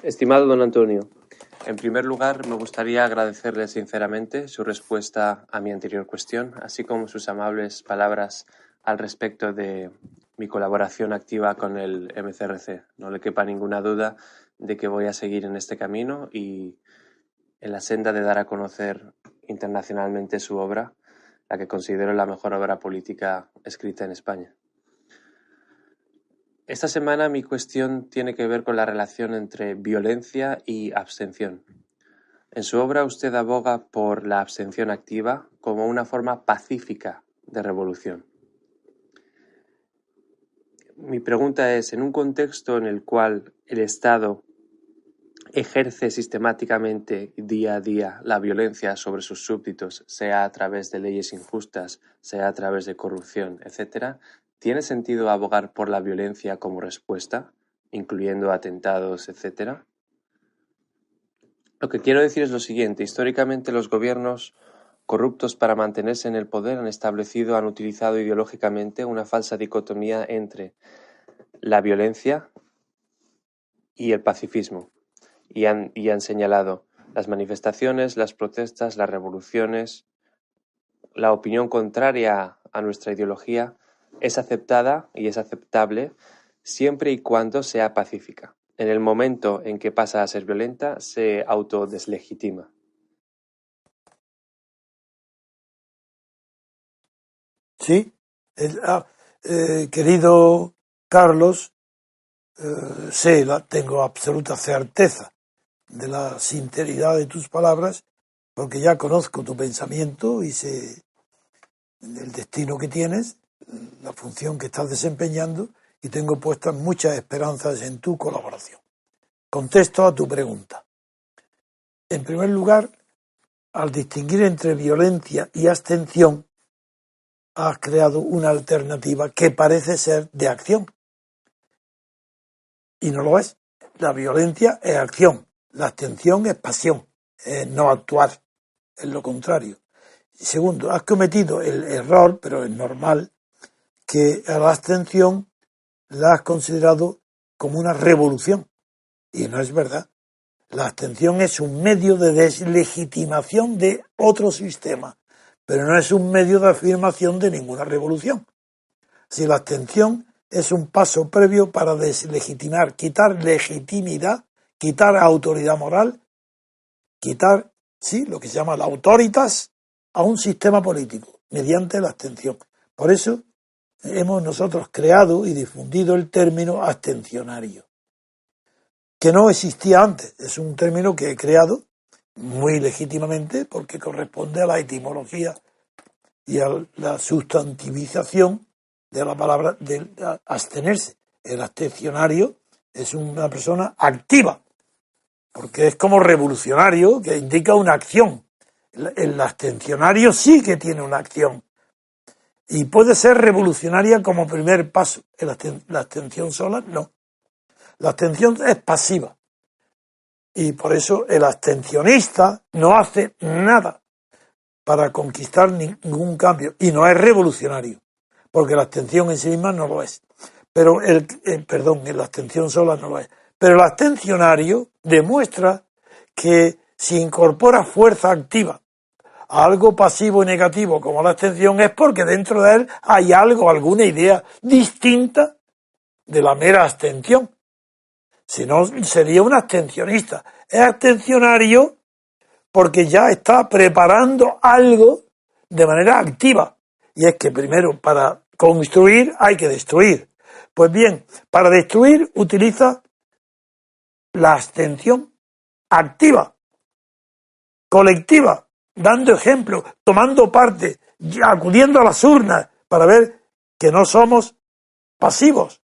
Estimado don Antonio, en primer lugar me gustaría agradecerle sinceramente su respuesta a mi anterior cuestión, así como sus amables palabras al respecto de mi colaboración activa con el MCRC. No le quepa ninguna duda de que voy a seguir en este camino y en la senda de dar a conocer internacionalmente su obra, la que considero la mejor obra política escrita en España. Esta semana mi cuestión tiene que ver con la relación entre violencia y abstención. En su obra usted aboga por la abstención activa como una forma pacífica de revolución. Mi pregunta es, en un contexto en el cual el Estado ejerce sistemáticamente día a día la violencia sobre sus súbditos, sea a través de leyes injustas, sea a través de corrupción, etc., ¿tiene sentido abogar por la violencia como respuesta, incluyendo atentados, etc.? Lo que quiero decir es lo siguiente. Históricamente los gobiernos corruptos para mantenerse en el poder han utilizado ideológicamente una falsa dicotomía entre la violencia y el pacifismo. Y han señalado las manifestaciones, las protestas, las revoluciones, la opinión contraria a nuestra ideología es aceptada y es aceptable siempre y cuando sea pacífica. En el momento en que pasa a ser violenta, se autodeslegitima. Sí, querido Carlos, tengo absoluta certeza de la sinceridad de tus palabras, porque ya conozco tu pensamiento y sé el destino que tienes, la función que estás desempeñando, y tengo puestas muchas esperanzas en tu colaboración. Contesto a tu pregunta. En primer lugar, al distinguir entre violencia y abstención, has creado una alternativa que parece ser de acción. Y no lo es. La violencia es acción, la abstención es pasión, es no actuar, es lo contrario. Y segundo, has cometido el error, pero es normal, que a la abstención la has considerado como una revolución. Y no es verdad. La abstención es un medio de deslegitimación de otro sistema, pero no es un medio de afirmación de ninguna revolución. Si la abstención es un paso previo para deslegitimar, quitar legitimidad, quitar autoridad moral, quitar, sí, lo que se llama la autoritas a un sistema político, mediante la abstención. Por eso hemos nosotros creado y difundido el término abstencionario, que no existía antes. Es un término que he creado muy legítimamente porque corresponde a la etimología y a la sustantivización de la palabra de abstenerse. El abstencionario es una persona activa, porque es como revolucionario, que indica una acción. El abstencionario sí que tiene una acción y puede ser revolucionaria como primer paso. La abstención sola no. La abstención es pasiva y por eso el abstencionista no hace nada para conquistar ningún cambio y no es revolucionario, porque la abstención en sí misma no lo es. Pero la abstención sola no lo es. Pero el abstencionario demuestra que si incorpora fuerza activa a algo pasivo y negativo como la abstención es porque dentro de él hay algo, alguna idea distinta de la mera abstención. Si no, sería un abstencionista. Es abstencionario porque ya está preparando algo de manera activa. Y es que primero para construir hay que destruir. Pues bien, para destruir utiliza la abstención activa, colectiva, dando ejemplo, tomando parte, acudiendo a las urnas para ver que no somos pasivos,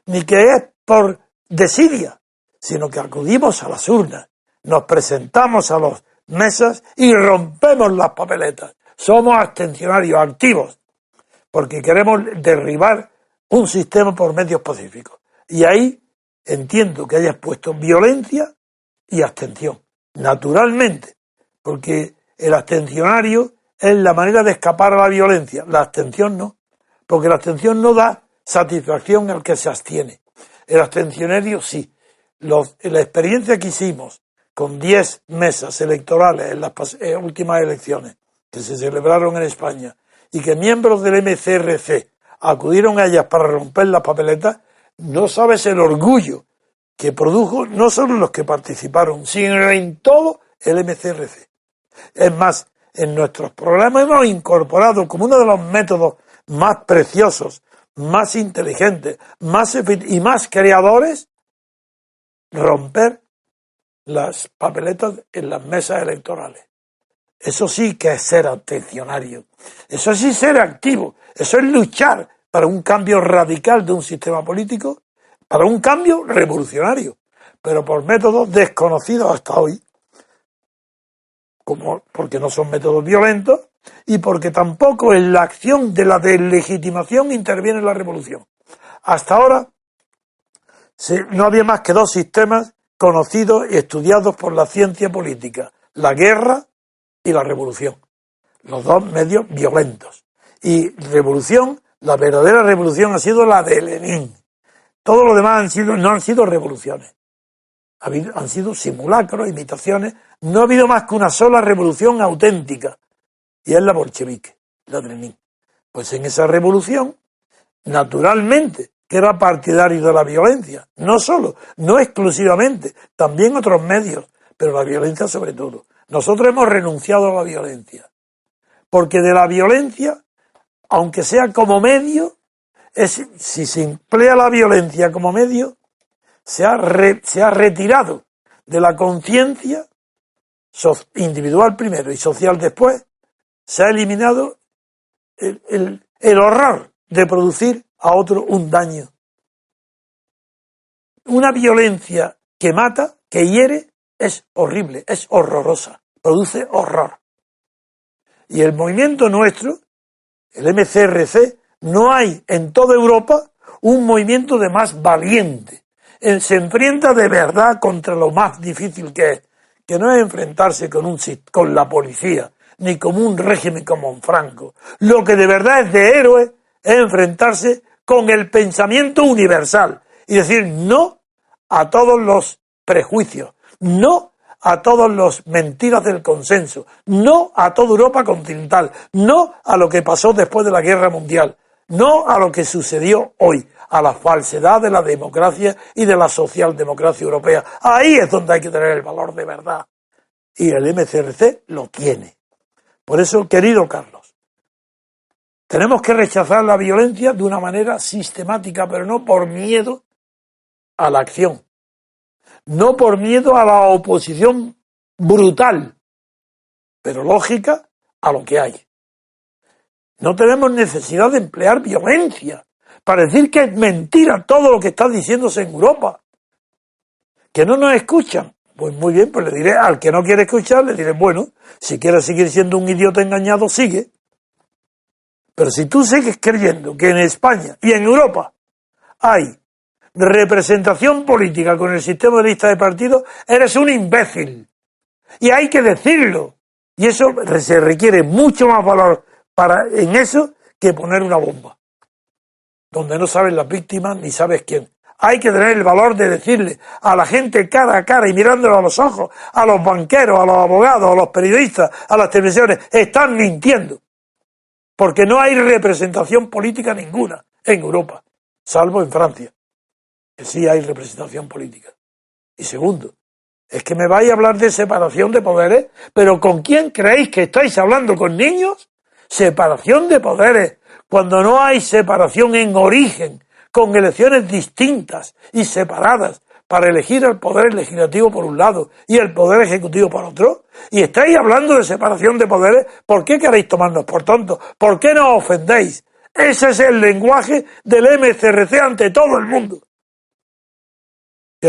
ni que es por desidia, sino que acudimos a las urnas, nos presentamos a las mesas y rompemos las papeletas. Somos abstencionarios activos, porque queremos derribar un sistema por medios pacíficos. Y ahí entiendo que hayas puesto violencia y abstención, naturalmente, porque el abstencionario es la manera de escapar a la violencia, la abstención no, porque la abstención no da satisfacción al que se abstiene. El abstencionario sí. la experiencia que hicimos con 10 mesas electorales en las últimas elecciones que se celebraron en España y que miembros del MCRC acudieron a ellas para romper las papeletas, no sabes el orgullo que produjo no solo los que participaron, sino en todo el MCRC. Es más, en nuestros programas hemos incorporado como uno de los métodos más preciosos, más inteligentes, más y más creadores, romper las papeletas en las mesas electorales. Eso sí que es ser atencionario. Eso sí es ser activo. Eso es luchar para un cambio radical de un sistema político, para un cambio revolucionario, pero por métodos desconocidos hasta hoy, porque no son métodos violentos y porque tampoco en la acción de la deslegitimación interviene la revolución. Hasta ahora no había más que dos sistemas conocidos y estudiados por la ciencia política: la guerra y la revolución. Los dos medios violentos. Y revolución, la verdadera revolución ha sido la de Lenin. Todo lo demás no han sido revoluciones. Han sido simulacros, imitaciones. No ha habido más que una sola revolución auténtica, y es la bolchevique, la de Lenin. Pues en esa revolución, naturalmente, que era partidario de la violencia, no solo, no exclusivamente, también otros medios, pero la violencia sobre todo. Nosotros hemos renunciado a la violencia, porque de la violencia, aunque sea como medio, si se emplea la violencia como medio, se ha retirado de la conciencia individual primero y social después, se ha eliminado el horror de producir a otro un daño. Una violencia que mata, que hiere, es horrible, es horrorosa, produce horror. Y el movimiento nuestro, el MCRC, no hay en toda Europa un movimiento de más valiente. Se enfrenta de verdad contra lo más difícil que no es enfrentarse con la policía, ni con un régimen como un Franco. Lo que de verdad es de héroe es enfrentarse con el pensamiento universal y decir no a todos los prejuicios, no a todas las mentiras del consenso, no a toda Europa continental, no a lo que pasó después de la Guerra Mundial, no a lo que sucedió hoy, a la falsedad de la democracia y de la socialdemocracia europea. Ahí es donde hay que tener el valor de verdad. Y el MCRC lo tiene. Por eso, querido Carlos, tenemos que rechazar la violencia de una manera sistemática, pero no por miedo a la acción, no por miedo a la oposición brutal, pero lógica a lo que hay. No tenemos necesidad de emplear violencia para decir que es mentira todo lo que está diciéndose en Europa. Que no nos escuchan. Pues muy bien, pues le diré al que no quiere escuchar, le diré, bueno, si quieres seguir siendo un idiota engañado, sigue. Pero si tú sigues creyendo que en España y en Europa hay representación política con el sistema de lista de partidos, eres un imbécil. Y hay que decirlo. Y eso se requiere mucho más valor en eso que poner una bomba, donde no sabes las víctimas ni sabes quién. Hay que tener el valor de decirle a la gente cara a cara y mirándolo a los ojos, a los banqueros, a los abogados, a los periodistas, a las televisiones, están mintiendo. Porque no hay representación política ninguna en Europa, salvo en Francia, que sí hay representación política. Y segundo, es que me vais a hablar de separación de poderes, pero ¿con quién creéis que estáis hablando? ¿Con niños? Separación de poderes, cuando no hay separación en origen, con elecciones distintas y separadas para elegir el poder legislativo por un lado y el poder ejecutivo por otro, y estáis hablando de separación de poderes, ¿por qué queréis tomarnos por tontos? ¿Por qué nos ofendéis? Ese es el lenguaje del MCRC ante todo el mundo.